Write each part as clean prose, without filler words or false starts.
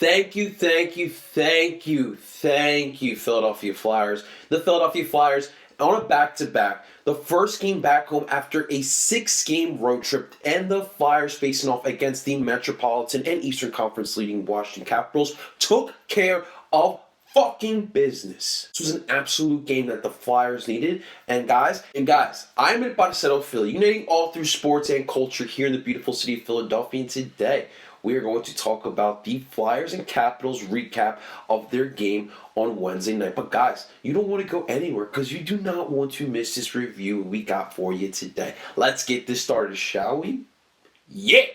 Thank you, Philadelphia Flyers. The Philadelphia Flyers on a back-to-back. The first game back home after a 6-game road trip, and the Flyers facing off against the Metropolitan and Eastern Conference leading Washington Capitals took care of fucking business. This was an absolute game that the Flyers needed. And guys, I'm at Parceo Philly, uniting all through sports and culture here in the beautiful city of Philadelphia. And today, we are going to talk about the Flyers and Capitals recap of their game on Wednesday night. But guys, you don't want to go anywhere because you do not want to miss this review we got for you today. Let's get this started, shall we? Yeah!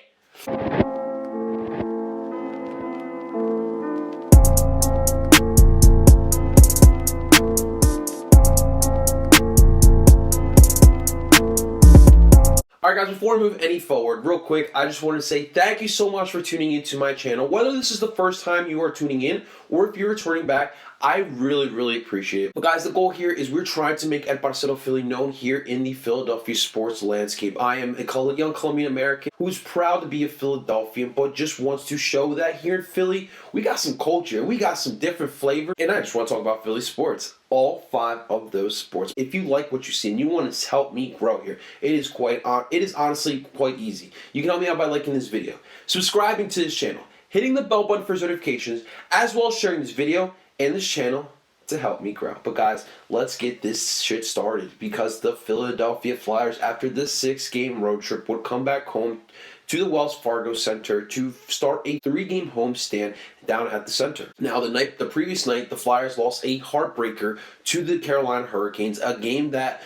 Alright guys, before we move any forward, real quick, I just want to say thank you so much for tuning into my channel. Whether this is the first time you are tuning in or if you're returning back, I really appreciate it. But guys, the goal here is we're trying to make Ed Parceo Philly known here in the Philadelphia sports landscape. I am a young Colombian American who's proud to be a Philadelphian, but just wants to show that here in Philly, we got some culture, we got some different flavor, and I just want to talk about Philly sports. All 5 of those sports. If you like what you see and you want to help me grow here, it is honestly quite easy. You can help me out by liking this video, subscribing to this channel, hitting the bell button for notifications, as well as sharing this video and this channel to help me grow. But guys, let's get this shit started, because the Philadelphia Flyers, after this 6-game road trip, would come back home to the Wells Fargo Center to start a 3-game homestand down at the center. Now, the previous night, the Flyers lost a heartbreaker to the Carolina Hurricanes, a game that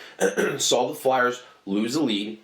saw the Flyers lose the lead,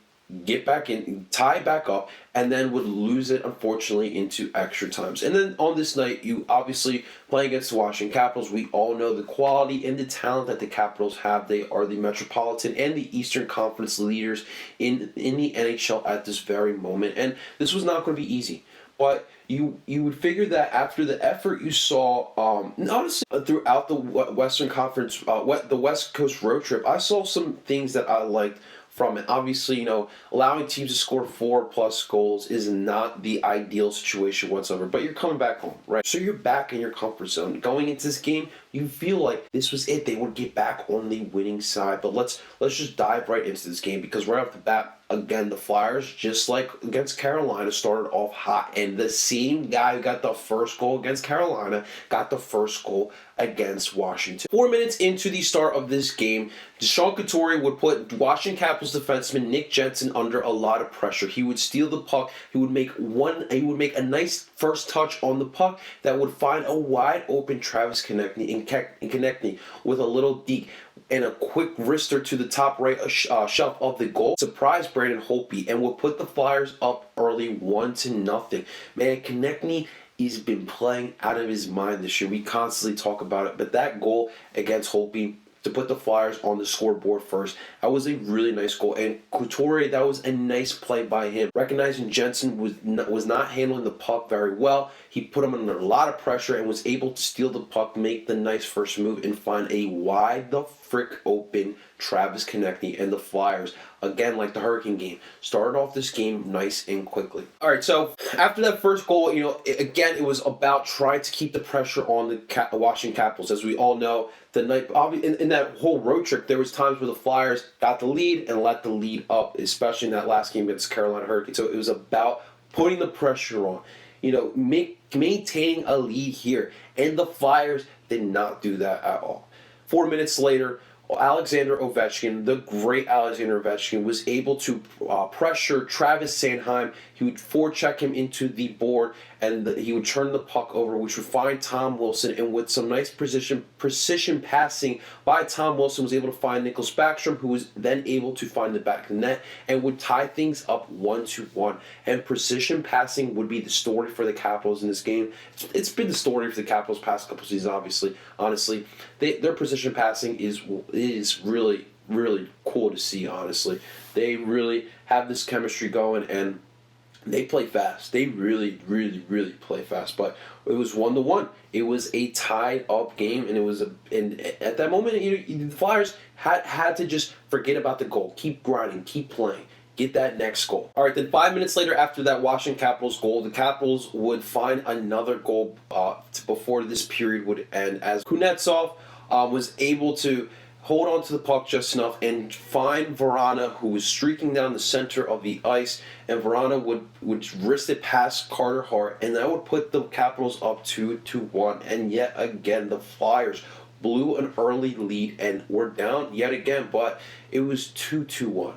get back in, tie back up, and then would lose it, unfortunately, into extra times. And then on this night, you obviously play against the Washington Capitals. We all know the quality and the talent that the Capitals have. They are the Metropolitan and the Eastern Conference leaders in the NHL at this very moment. And this was not going to be easy. But you would figure that after the effort you saw, honestly, throughout the Western Conference, the West Coast road trip, I saw some things that I liked from it. Obviously, allowing teams to score 4+ goals is not the ideal situation whatsoever, but you're coming back home, right? So you're back in your comfort zone. Going into this game, you feel like this was it. They would get back on the winning side. But let's just dive right into this game, because right off the bat, again, the Flyers, just like against Carolina, started off hot. And the same guy who got the first goal against Carolina got the first goal against Washington. 4 minutes into the start of this game, Sean Couturier would put Washington Capitals defenseman Nick Jensen under a lot of pressure. He would steal the puck. He would make a nice first touch on the puck that would find a wide open Travis Konechny, and Konechny with a little deke and a quick wrister to the top right shelf of the goal surprised Brandon Holtby and would put the Flyers up early 1-0. Man, Konechny, he's been playing out of his mind this year. We constantly talk about it, but that goal against Holtby to put the Flyers on the scoreboard first, that was a really nice goal. And Couturier, that was a nice play by him. Recognizing Jensen was not handling the puck very well, he put him under a lot of pressure and was able to steal the puck, make the nice first move, and find a wide the frick open Travis Konechny, and the Flyers, again like the Hurricane game, started off this game nice and quickly. Alright, so after that first goal, again, it was about trying to keep the pressure on the Washington Capitals. As we all know, the night in that whole road trip, there was times where the Flyers got the lead and let the lead up, especially in that last game against Carolina Hurricanes. So it was about putting the pressure on, maintaining a lead here, and the Flyers did not do that at all. 4 minutes later, Alexander Ovechkin, the great Alexander Ovechkin, was able to pressure Travis Sanheim. He would forecheck him into the board, and he would turn the puck over, which would find Tom Wilson. And with some nice precision passing by Tom Wilson, was able to find Nicholas Backstrom, who was then able to find the back of the net and would tie things up 1-1. And precision passing would be the story for the Capitals in this game. It's been the story for the Capitals past couple seasons, obviously. Honestly, their precision passing is really cool to see, honestly. They really have this chemistry going, and they play fast. They really play fast. But it was 1-1. It was a tied up game, and at that moment, the Flyers had to just forget about the goal, keep grinding, keep playing, get that next goal. All right, then 5 minutes later after that Washington Capitals goal, the Capitals would find another goal before this period would end, as Kuznetsov was able to hold on to the puck just enough and find Vrana, who was streaking down the center of the ice, and Vrana would wrist it past Carter Hart, and that would put the Capitals up 2-1. And yet again, the Flyers blew an early lead and were down yet again, but it was 2-1.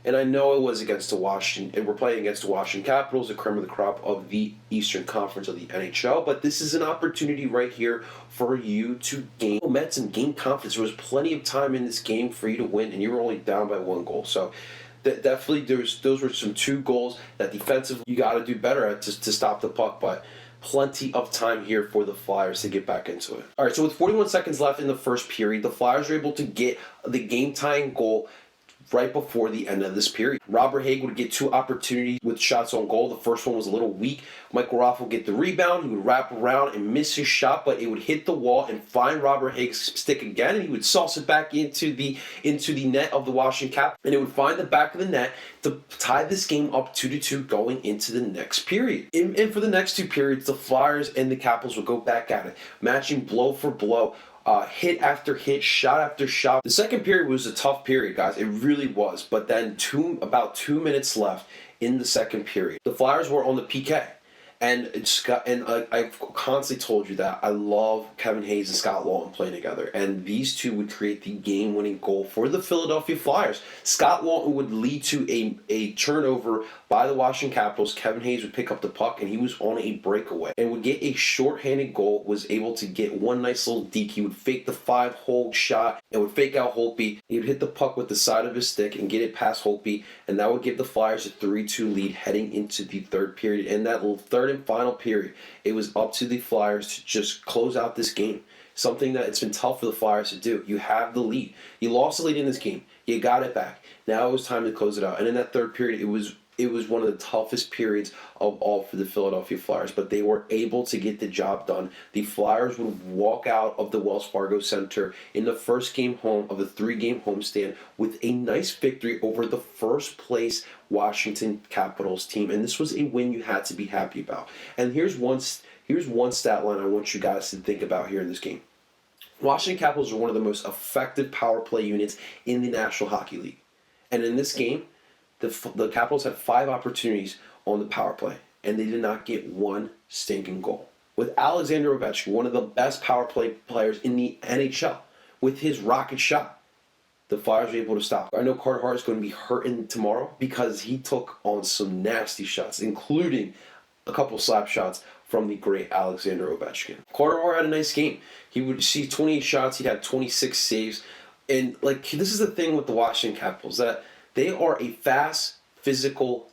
And I know it was against the Washington, and we're playing against the Washington Capitals, the cream of the crop of the Eastern Conference of the NHL. But this is an opportunity right here for you to gain momentum, gain confidence. There was plenty of time in this game for you to win, and you were only down by 1 goal. So definitely, those were some 2 goals that defensively you got to do better at to stop the puck. But plenty of time here for the Flyers to get back into it. All right, so with 41 seconds left in the first period, the Flyers were able to get the game-tying goal right before the end of this period. Robert Haig would get 2 opportunities with shots on goal. The first one was a little weak. Michael Ruff would get the rebound. He would wrap around and miss his shot, but it would hit the wall and find Robert Haig's stick again, and he would sauce it back into the net of the Washington Capitals, and it would find the back of the net to tie this game up 2-2 going into the next period. And for the next 2 periods, the Flyers and the Capitals would go back at it, matching blow for blow. Hit after hit, shot after shot. The second period was a tough period, guys. It really was. But then about 2 minutes left in the second period. The Flyers were on the PK. And I've constantly told you that I love Kevin Hayes and Scott Laughton playing together. And these two would create the game-winning goal for the Philadelphia Flyers. Scott Laughton would lead to a turnover by the Washington Capitals. Kevin Hayes would pick up the puck, and he was on a breakaway. And would get a shorthanded goal, was able to get one nice little deke. He would fake the 5-hole shot and would fake out Holtby. He would hit the puck with the side of his stick and get it past Holtby. And that would give the Flyers a 3-2 lead heading into the third period. And that little third and final period, it was up to the Flyers to just close out this game. Something that it's been tough for the Flyers to do. You have the lead. You lost the lead in this game. You got it back. Now it was time to close it out. And in that third period, it was one of the toughest periods of all for the Philadelphia Flyers, but they were able to get the job done. The Flyers would walk out of the Wells Fargo Center in the first game home of the 3-game homestand with a nice victory over the first place Washington Capitals team. And this was a win you had to be happy about. And here's one stat line I want you guys to think about here in this game. Washington Capitals are one of the most effective power play units in the National Hockey League. And in this game, the Capitals had 5 opportunities on the power play, and they did not get one stinking goal. With Alexander Ovechkin, one of the best power play players in the NHL, with his rocket shot, the Flyers were able to stop. I know Carter Hart is going to be hurting tomorrow because he took on some nasty shots, including a couple slap shots from the great Alexander Ovechkin. Carter Hart had a nice game. He would see 28 shots. He had 26 saves. And this is the thing with the Washington Capitals, that they are a fast, physical,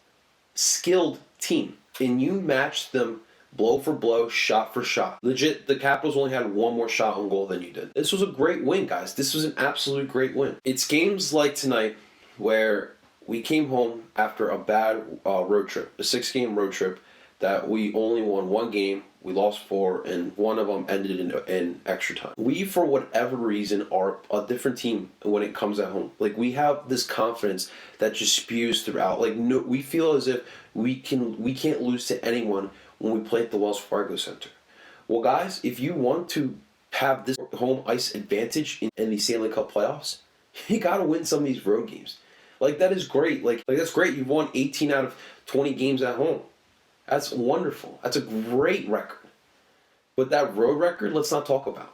skilled team. And you match them blow for blow, shot for shot. Legit, the Capitals only had one more shot on goal than you did. This was a great win, guys. This was an absolute great win. It's games like tonight where we came home after a bad road trip, a 6-game road trip, that we only won 1 game, we lost 4, and one of them ended in extra time. We, for whatever reason, are a different team when it comes at home. We have this confidence that just spews throughout. We feel as if we can't lose to anyone when we play at the Wells Fargo Center. Well, guys, if you want to have this home ice advantage in the Stanley Cup playoffs, you got to win some of these road games. That is great. That's great. You've won 18 out of 20 games at home. That's wonderful. That's a great record. But that road record, let's not talk about.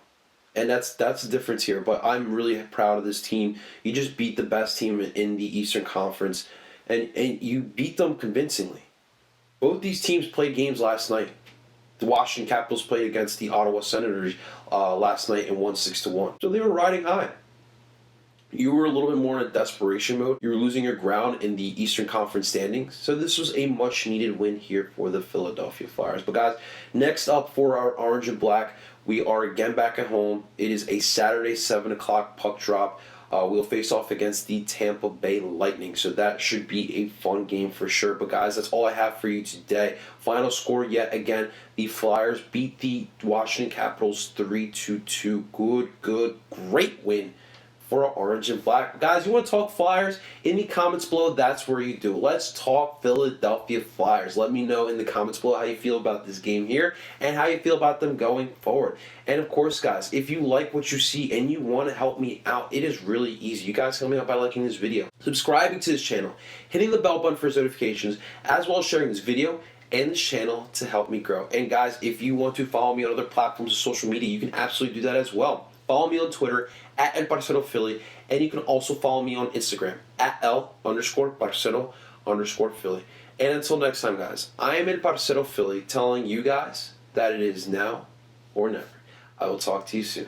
And that's the difference here. But I'm really proud of this team. You just beat the best team in the Eastern Conference, and you beat them convincingly. Both these teams played games last night. The Washington Capitals played against the Ottawa Senators last night and won 6-1. So they were riding high. You were a little bit more in a desperation mode. You were losing your ground in the Eastern Conference standings. So this was a much-needed win here for the Philadelphia Flyers. But guys, next up for our Orange and Black, we are again back at home. It is a Saturday 7 o'clock puck drop. We'll face off against the Tampa Bay Lightning. So that should be a fun game for sure. But guys, that's all I have for you today. Final score yet again. The Flyers beat the Washington Capitals 3-2. Great win for an orange and black. Guys, you want to talk Flyers? In the comments below, that's where you do. Let's talk Philadelphia Flyers. Let me know in the comments below how you feel about this game here and how you feel about them going forward. And of course, guys, if you like what you see and you want to help me out, it is really easy. You guys help me out by liking this video, subscribing to this channel, hitting the bell button for notifications, as well as sharing this video and this channel to help me grow. And guys, if you want to follow me on other platforms of social media, you can absolutely do that as well. Follow me on Twitter at Parceo Philly, and you can also follow me on Instagram at L_Parceo_Philly. And until next time, guys, I am in Parceo Philly telling you guys that it is now or never. I will talk to you soon.